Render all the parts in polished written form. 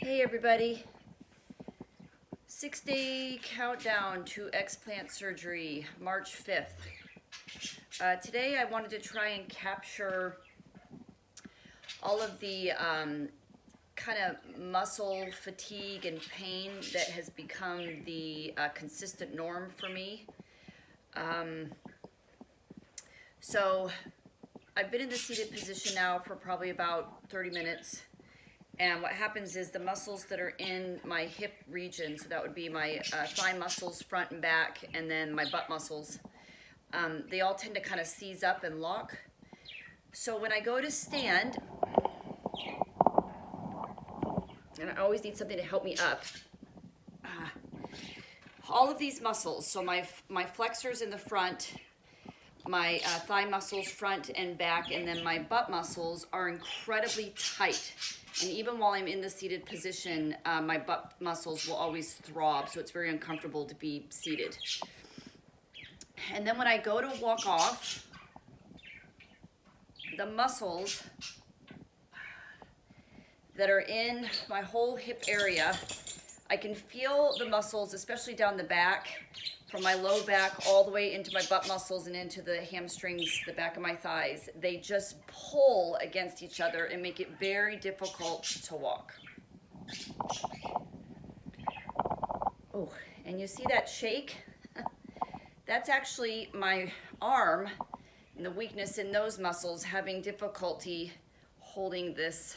Hey everybody, 6-day countdown to explant surgery, March 5th. Today I wanted to try and capture all of the kind of muscle fatigue and pain that has become the consistent norm for me. So I've been in the seated position now for probably about 30 minutes. And what happens is the muscles that are in my hip region, so that would be my thigh muscles front and back, and then my butt muscles, they all tend to kind of seize up and lock. So when I go to stand, and I always need something to help me up, all of these muscles, so my flexors in the front, my thigh muscles front and back, and then my butt muscles are incredibly tight. And even while I'm in the seated position, my butt muscles will always throb, so it's very uncomfortable to be seated. And then when I go to walk off, the muscles that are in my whole hip area, I can feel the muscles, especially down the back, from my low back all the way into my butt muscles and into the hamstrings, the back of my thighs. They just pull against each other and make it very difficult to walk. Oh, and you see that shake? That's actually my arm and the weakness in those muscles having difficulty holding this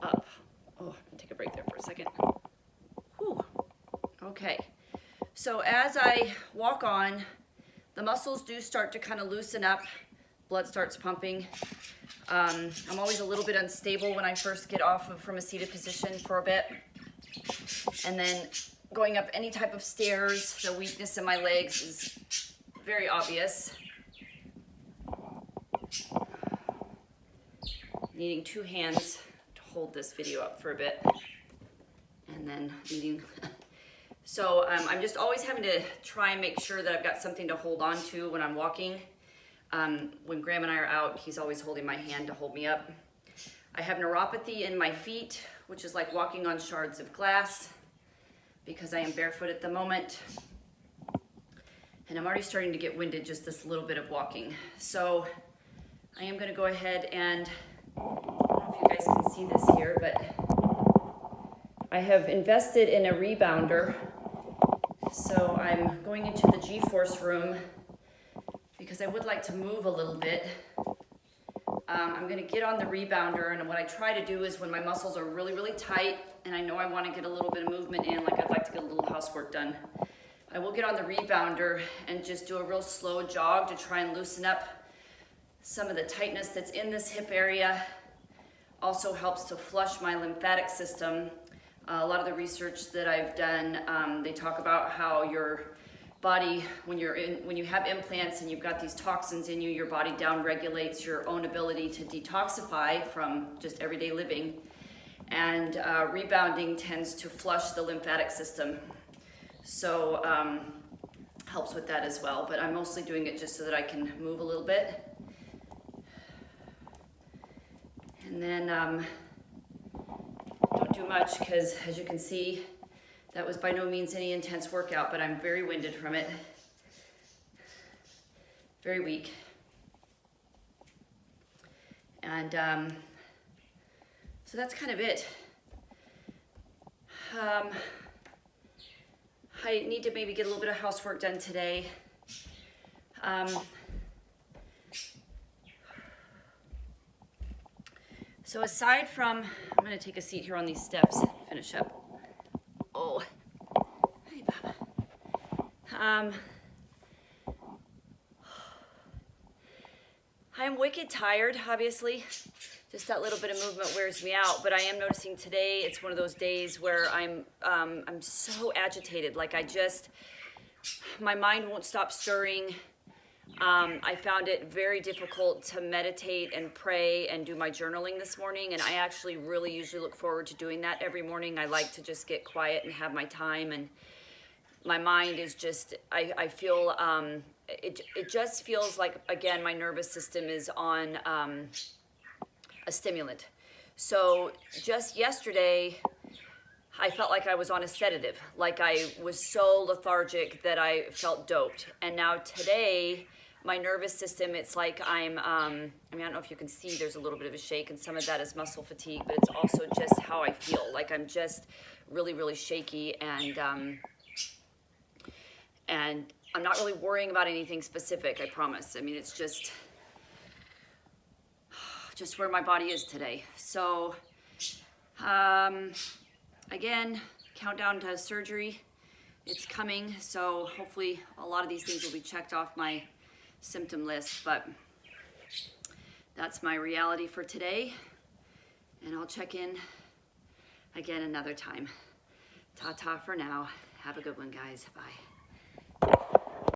up. Oh, I'm gonna take a break there for a second. Whew. Okay. So as I walk on, the muscles do start to kind of loosen up, blood starts pumping. I'm always a little bit unstable when I first get off from a seated position for a bit. And then going up any type of stairs, the weakness in my legs is very obvious. Needing two hands to hold this video up for a bit. And then needing... So I'm just always having to try and make sure that I've got something to hold on to when I'm walking. When Graham and I are out, he's always holding my hand to hold me up. I have neuropathy in my feet, which is like walking on shards of glass because I am barefoot at the moment. And I'm already starting to get winded just this little bit of walking. So I am going to go ahead and, I don't know if you guys can see this here, but I have invested in a rebounder. So I'm going into the G-force room because I would like to move a little bit. I'm going to get on the rebounder, and what I try to do is when my muscles are really, really tight and I know I want to get a little bit of movement in, like I'd like to get a little housework done, I will get on the rebounder and just do a real slow jog to try and loosen up some of the tightness that's in this hip area. Also helps to flush my lymphatic system. A lot of the research that I've done, they talk about how your body, when you have implants and you've got these toxins in you, your body down-regulates your own ability to detoxify from just everyday living. And rebounding tends to flush the lymphatic system. So helps with that as well. But I'm mostly doing it just so that I can move a little bit. And then don't do much because, as you can see, that was by no means any intense workout, but I'm very winded from it. Very weak. And so that's kind of it. I need to maybe get a little bit of housework done today. So aside from, I'm going to take a seat here on these steps, finish up. Oh, hi, Baba. I'm wicked tired, obviously. Just that little bit of movement wears me out, but I am noticing today it's one of those days where I'm so agitated. Like my mind won't stop stirring. I found it very difficult to meditate and pray and do my journaling this morning, and I actually really usually look forward to doing that every morning. I like to just get quiet and have my time, and my mind is just, I feel, it just feels like, again, my nervous system is on a stimulant. So just yesterday, I felt like I was on a sedative, like I was so lethargic that I felt doped. And now today, my nervous system, it's like I don't know if you can see, there's a little bit of a shake, and some of that is muscle fatigue, but it's also just how I feel. Like I'm just really, really shaky, and I'm not really worrying about anything specific, I promise. I mean, it's just where my body is today. So, again, countdown to surgery. It's coming, so hopefully a lot of these things will be checked off my symptom list, but that's my reality for today, and I'll check in again another time. Ta-ta for now. Have a good one, guys. Bye.